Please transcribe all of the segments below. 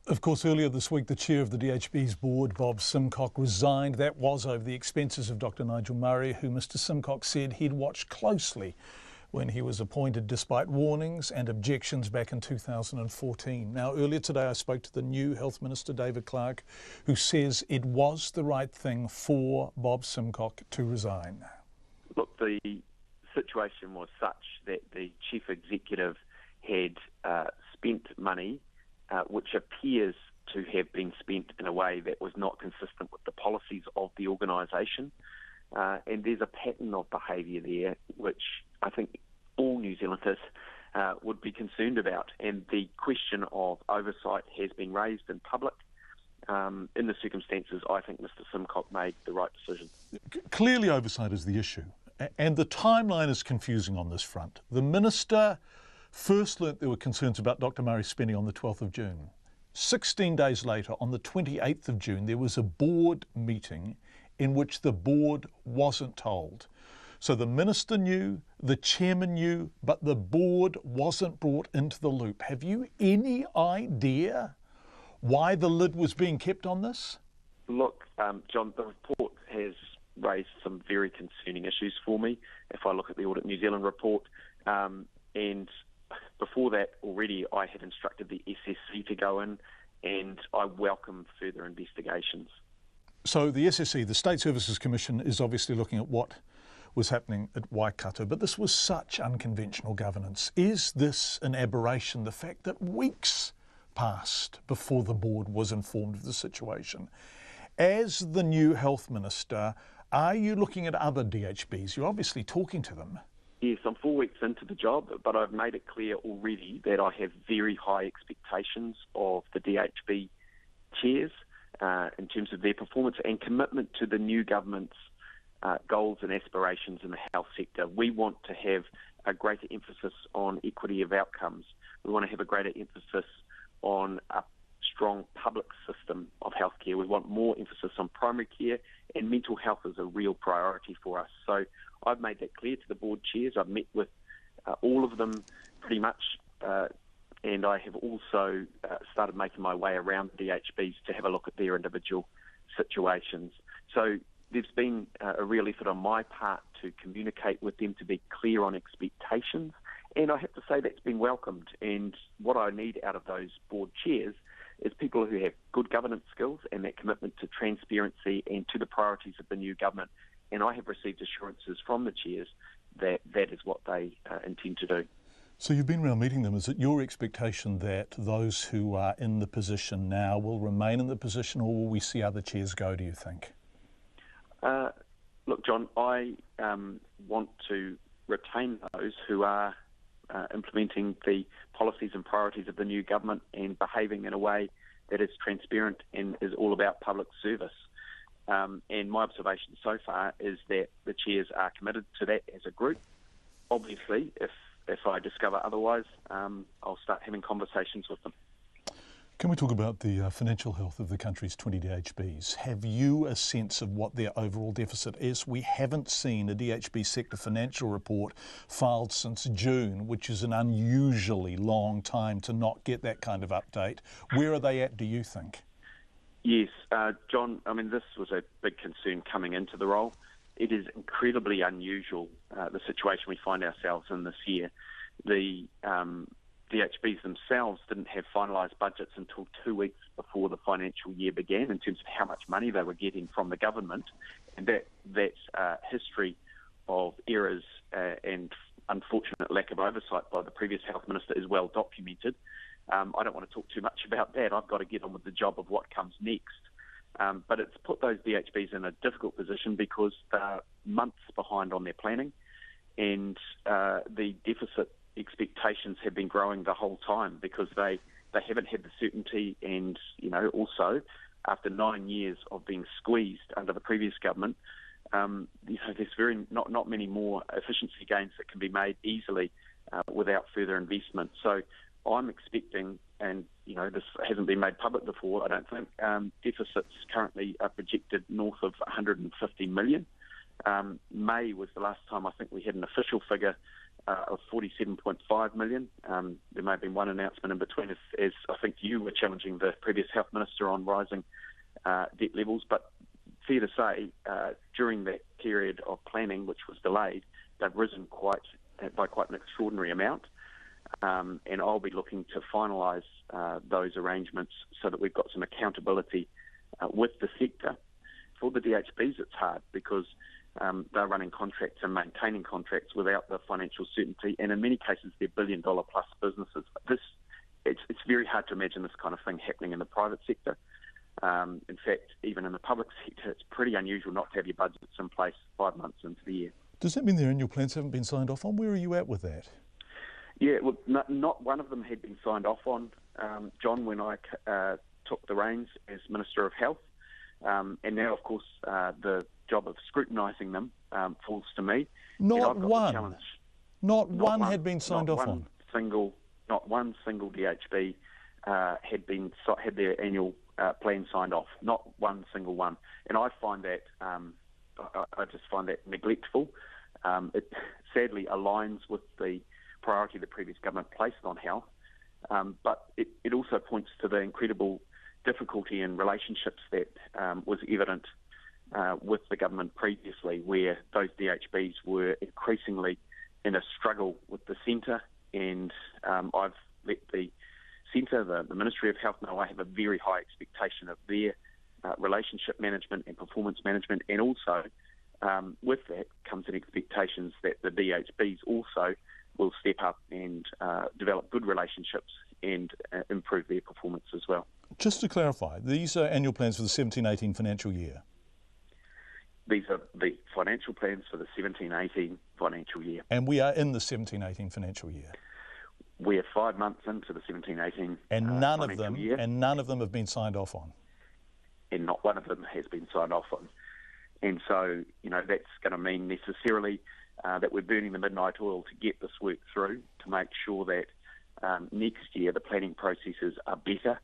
Of course, earlier this week, the chair of the DHBs board, Bob Simcock, resigned. That was over the expenses of Dr. Nigel Murray, who Mr. Simcock said he'd watched closely when he was appointed, despite warnings and objections back in 2014. Now, earlier today, I spoke to the new Health Minister, David Clark, who says it was the right thing for Bob Simcock to resign. Look, the situation was such that the chief executive had spent money which appears to have been spent in a way that was not consistent with the policies of the organisation. And there's a pattern of behaviour there which I think all New Zealanders would be concerned about. And the question of oversight has been raised in public. In the circumstances, I think Mr. Simcock made the right decision. Clearly oversight is the issue. And the timeline is confusing on this front. The Minister first learnt there were concerns about Dr. Murray's spending on the 12th of June. 16 days later, on the 28th of June, there was a board meeting in which the board wasn't told. So the Minister knew, the Chairman knew, but the board wasn't brought into the loop. Have you any idea why the lid was being kept on this? Look, John, the report has raised some very concerning issues for me. If I look at the Audit New Zealand report, and before that already I had instructed the SSC to go in, and I welcome further investigations. So the SSC, the State Services Commission, is obviously looking at what was happening at Waikato, but this was such unconventional governance. Is this an aberration, the fact that weeks passed before the board was informed of the situation? As the new Health Minister, are you looking at other DHBs? You're obviously talking to them. Yes, I'm 4 weeks into the job, but I've made it clear already that I have very high expectations of the DHB chairs in terms of their performance and commitment to the new government's goals and aspirations in the health sector. We want to have a greater emphasis on equity of outcomes. We want to have a greater emphasis on a strong public system of healthcare. We want more emphasis on primary care, and mental health is a real priority for us. So I've made that clear to the board chairs. I've met with all of them pretty much, and I have also started making my way around the DHBs to have a look at their individual situations. So there's been a real effort on my part to communicate with them, to be clear on expectations, and I have to say that's been welcomed. And what I need out of those board chairs is people who have good governance skills and that commitment to transparency and to the priorities of the new government. And I have received assurances from the chairs that that is what they intend to do. So you've been around meeting them. Is it your expectation that those who are in the position now will remain in the position, or will we see other chairs go, do you think? Look, John, I want to retain those who are implementing the policies and priorities of the new government and behaving in a way that is transparent and is all about public service. And my observation so far is that the chairs are committed to that as a group. Obviously, if I discover otherwise, I'll start having conversations with them. Can we talk about the financial health of the country's 20 DHBs? Have you a sense of what their overall deficit is? We haven't seen a DHB sector financial report filed since June, which is an unusually long time to not get that kind of update. Where are they at, do you think? Yes, John, I mean, this was a big concern coming into the role. It is incredibly unusual, the situation we find ourselves in this year. The DHBs themselves didn't have finalised budgets until 2 weeks before the financial year began in terms of how much money they were getting from the government. And that history of errors and unfortunate lack of oversight by the previous health minister is well documented. I don't want to talk too much about that. I've got to get on with the job of what comes next. But it's put those DHBs in a difficult position because they're months behind on their planning, and the deficit expectations have been growing the whole time because they haven't had the certainty, and also after 9 years of being squeezed under the previous government, there's not many more efficiency gains that can be made easily without further investment. So I'm expecting, and this hasn't been made public before, I don't think, deficits currently are projected north of 150 million. May was the last time I think we had an official figure of $47.5 million. There may have been one announcement in between, as I think you were challenging the previous health minister on rising debt levels. But fair to say, during that period of planning, which was delayed, they've risen by quite an extraordinary amount. And I'll be looking to finalise those arrangements so that we've got some accountability with the sector. For the DHBs, it's hard because they're running contracts and maintaining contracts without the financial certainty, and in many cases they're billion-dollar-plus businesses. It's very hard to imagine this kind of thing happening in the private sector. In fact, even in the public sector, it's pretty unusual not to have your budgets in place 5 months into the year. Does that mean their annual plans haven't been signed off on? Where are you at with that? Yeah, well, not one of them had been signed off on, John, when I took the reins as Minister of Health. And now, of course, the job of scrutinising them falls to me. Not one. Not one had been signed off on. Not one single DHB had their annual plan signed off. Not one single one. And I find that I just find that neglectful. It sadly aligns with the priority the previous government placed on health, but it also points to the incredible difficulty in relationships that was evident with the government previously, where those DHBs were increasingly in a struggle with the centre, and I've let the centre, the Ministry of Health, know I have a very high expectation of their relationship management and performance management, and also with that comes an expectations that the DHBs also will step up and develop good relationships and improve their performance as well. Just to clarify, these are annual plans for the 17-18 financial year? These are the financial plans for the 17-18 financial year. And we are in the 17-18 financial year? We're 5 months into the 17-18 and none financial of them, year. And none of them have been signed off on? And not one of them has been signed off on. And so, that's going to mean necessarily that we're burning the midnight oil to get this work through, to make sure that next year the planning processes are better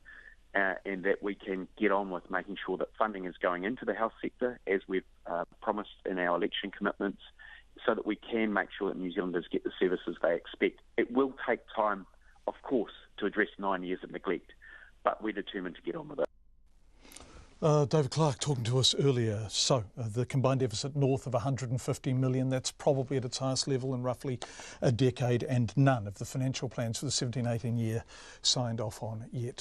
and that we can get on with making sure that funding is going into the health sector as we've promised in our election commitments, so that we can make sure that New Zealanders get the services they expect. It will take time, of course, to address 9 years of neglect, but we're determined to get on with it. David Clark talking to us earlier. So the combined deficit north of 150 million, that's probably at its highest level in roughly a decade, and none of the financial plans for the 17-18 year signed off on yet.